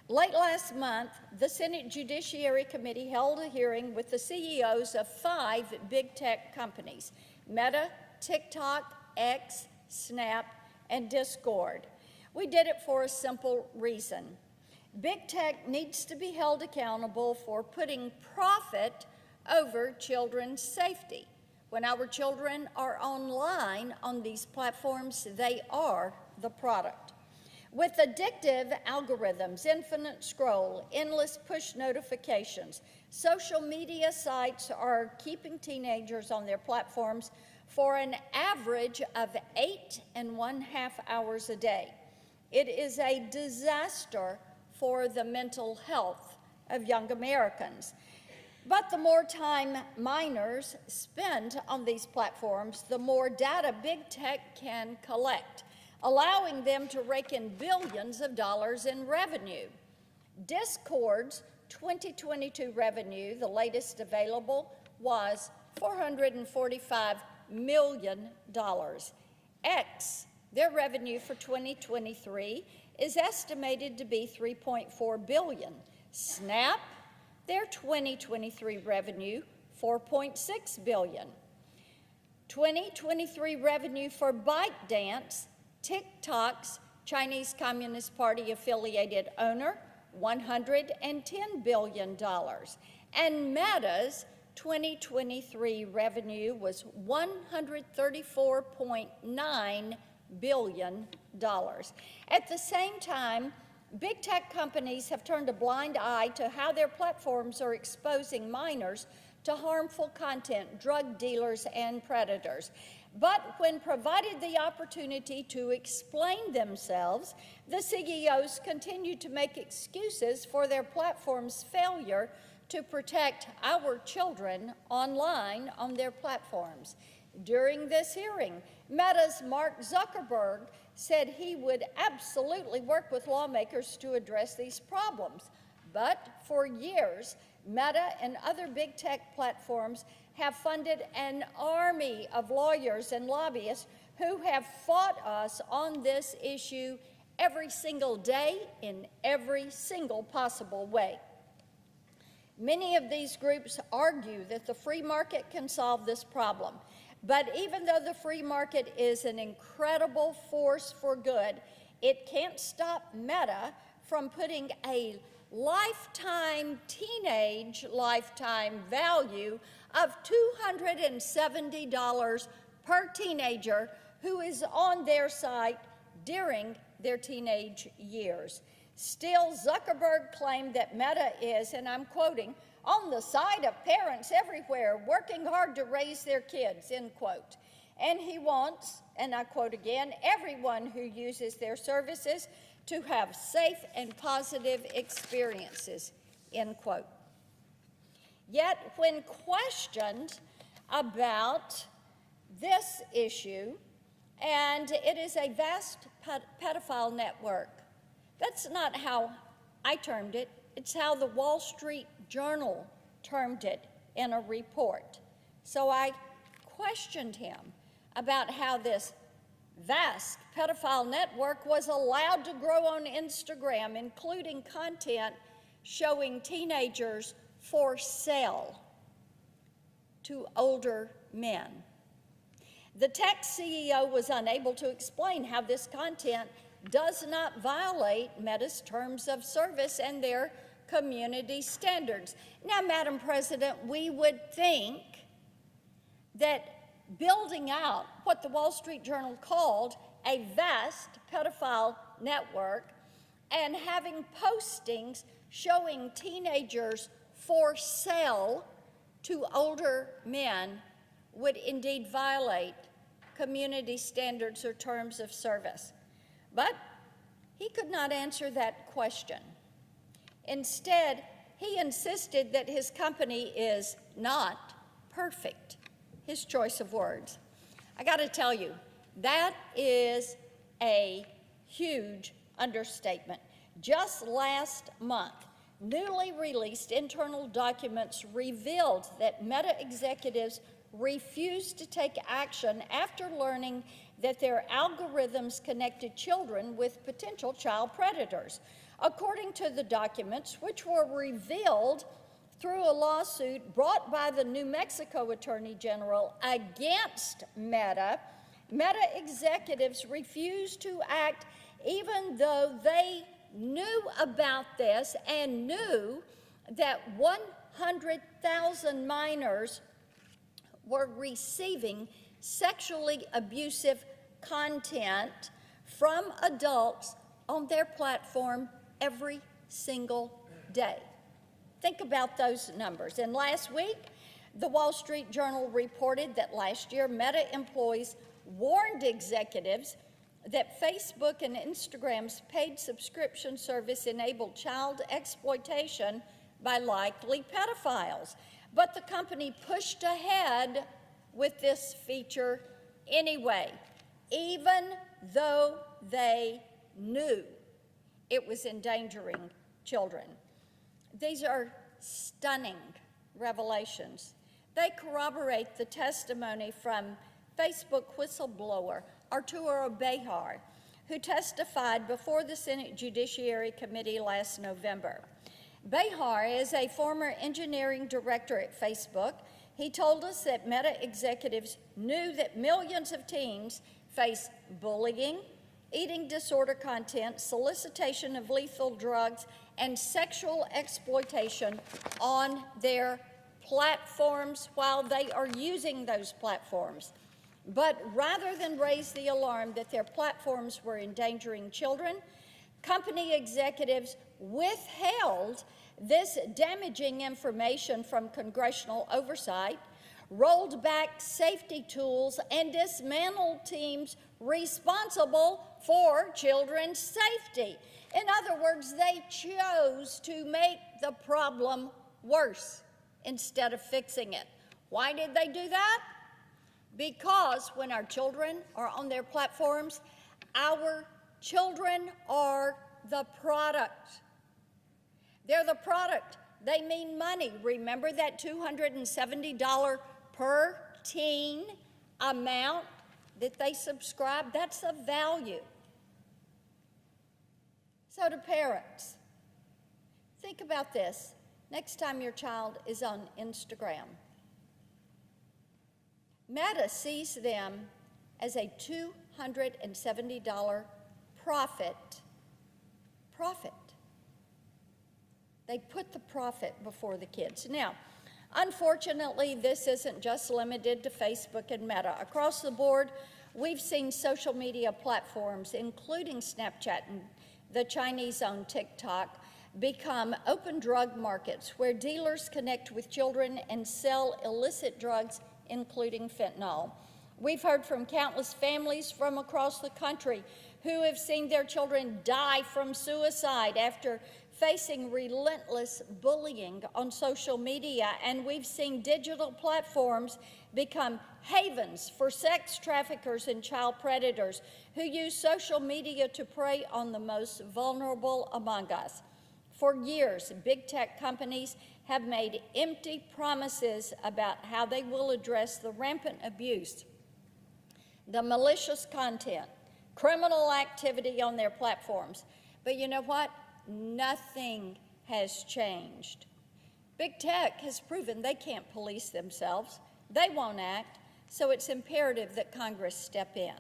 Late last month, the Senate Judiciary Committee held a hearing with the CEOs of 5 big tech companies: Meta, TikTok, X, Snap, and Discord. We did it for a simple reason. Big tech needs to be held accountable for putting profit over children's safety. When our children are online on these platforms, they are the product. With addictive algorithms, infinite scroll, endless push notifications, social media sites are keeping teenagers on their platforms for an average of 8.5 hours a day. It is a disaster for the mental health of young Americans. But the more time minors spend on these platforms, the more data big tech can collect, allowing them to rake in billions of dollars in revenue. Discord's 2022 revenue, the latest available, was $445 million. X, their revenue for 2023, is estimated to be $3.4 billion. Snap, their 2023 revenue, $4.6 billion. 2023 revenue for ByteDance, TikTok's Chinese Communist Party affiliated owner, $110 billion. And Meta's 2023 revenue was $134.9 billion. At the same time, big tech companies have turned a blind eye to how their platforms are exposing minors to harmful content, drug dealers, and predators. But when provided the opportunity to explain themselves, the CEOs continue to make excuses for their platform's failure to protect our children online on their platforms. During this hearing, Meta's Mark Zuckerberg said he would absolutely work with lawmakers to address these problems. But for years, Meta and other big tech platforms have funded an army of lawyers and lobbyists who have fought us on this issue every single day in every single possible way. Many of these groups argue that the free market can solve this problem. But even though the free market is an incredible force for good, it can't stop Meta from putting a teenage lifetime value of $270 per teenager who is on their site during their teenage years. Still, Zuckerberg claimed that Meta is, and I'm quoting, "on the side of parents everywhere working hard to raise their kids," end quote. And he wants, and I quote again, "everyone who uses their services to have safe and positive experiences," end quote. Yet when questioned about this issue, and it is a vast pedophile network, that's not how I termed it. It's how the Wall Street Journal termed it in a report. So I questioned him about how this vast pedophile network was allowed to grow on Instagram, including content showing teenagers for sale to older men. The tech CEO was unable to explain how this content does not violate Meta's terms of service and their community standards. Now, Madam President, we would think that building out what the Wall Street Journal called a vast pedophile network and having postings showing teenagers for sale to older men would indeed violate community standards or terms of service. But he could not answer that question. Instead, he insisted that his company is not perfect, his choice of words. I got to tell you, that is a huge understatement. Just last month, newly released internal documents revealed that Meta executives refused to take action after learning that their algorithms connected children with potential child predators. According to the documents, which were revealed through a lawsuit brought by the New Mexico Attorney General against Meta, Meta executives refused to act even though they knew about this and knew that 100,000 minors were receiving sexually abusive content from adults on their platform every single day. Think about those numbers. And last week, the Wall Street Journal reported that last year, Meta employees warned executives that Facebook and Instagram's paid subscription service enabled child exploitation by likely pedophiles. But the company pushed ahead with this feature anyway, even though they knew it was endangering children. These are stunning revelations. They corroborate the testimony from Facebook whistleblower Arturo Bejar, who testified before the Senate Judiciary Committee last November. Bejar is a former engineering director at Facebook. He told us that Meta executives knew that millions of teens face bullying, eating disorder content, solicitation of lethal drugs, and sexual exploitation on their platforms while they are using those platforms. But rather than raise the alarm that their platforms were endangering children, company executives withheld this damaging information from congressional oversight, rolled back safety tools, and dismantled teams responsible for children's safety. In other words, they chose to make the problem worse instead of fixing it. Why did they do that? Because when our children are on their platforms, our children are the product. They're the product. They mean money. Remember that $270 per teen amount that they subscribe? That's a value. So to parents, think about this. Next time your child is on Instagram, Meta sees them as a $270 profit. They put the profit before the kids. Now, unfortunately, this isn't just limited to Facebook and Meta. Across the board, we've seen social media platforms, including Snapchat and the Chinese-owned TikTok, become open drug markets where dealers connect with children and sell illicit drugs, including fentanyl. We've heard from countless families from across the country who have seen their children die from suicide after facing relentless bullying on social media, and we've seen digital platforms become havens for sex traffickers and child predators who use social media to prey on the most vulnerable among us. For years, big tech companies have made empty promises about how they will address the rampant abuse, the malicious content, criminal activity on their platforms. But you know what? Nothing has changed. Big tech has proven they can't police themselves. They won't act, so it's imperative that Congress step in.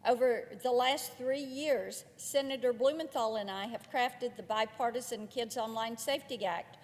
Over the last 3 years, Senator Blumenthal and I have crafted the Bipartisan Kids Online Safety Act,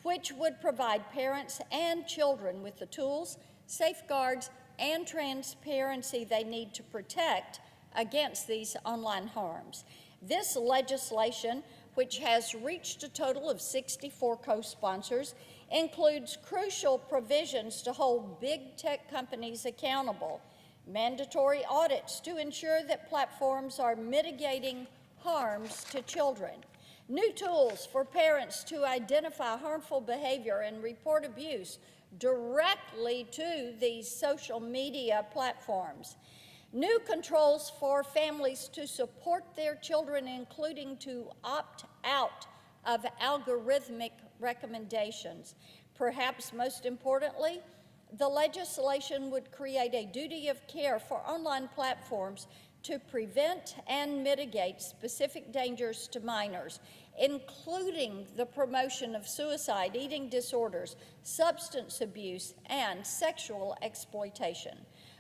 which would provide parents and children with the tools, safeguards, and transparency they need to protect against these online harms. This legislation, which has reached a total of 64 co-sponsors, includes crucial provisions to hold big tech companies accountable, mandatory audits to ensure that platforms are mitigating harms to children, new tools for parents to identify harmful behavior and report abuse directly to these social media platforms, new controls for families to support their children, including to opt out of algorithmic recommendations. Perhaps most importantly, the legislation would create a duty of care for online platforms to prevent and mitigate specific dangers to minors, including the promotion of suicide, eating disorders, substance abuse, and sexual exploitation.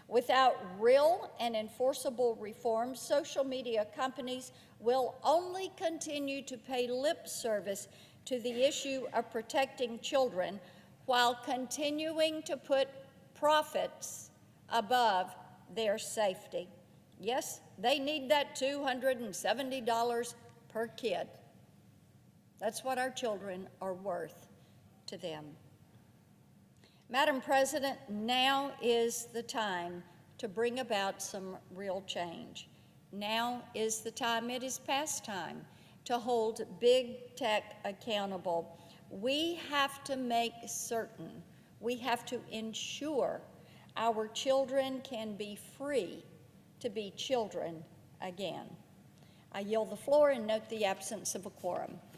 Without real and enforceable reforms, social media companies will only continue to pay lip service to the issue of protecting children while continuing to put profits above their safety. Yes, they need that $270 per kid. That's what our children are worth to them. Madam President, now is the time to bring about some real change. Now is the time, it is past time, to hold big tech accountable. We have to make certain, we have to ensure our children can be free to be children again. I yield the floor and note the absence of a quorum.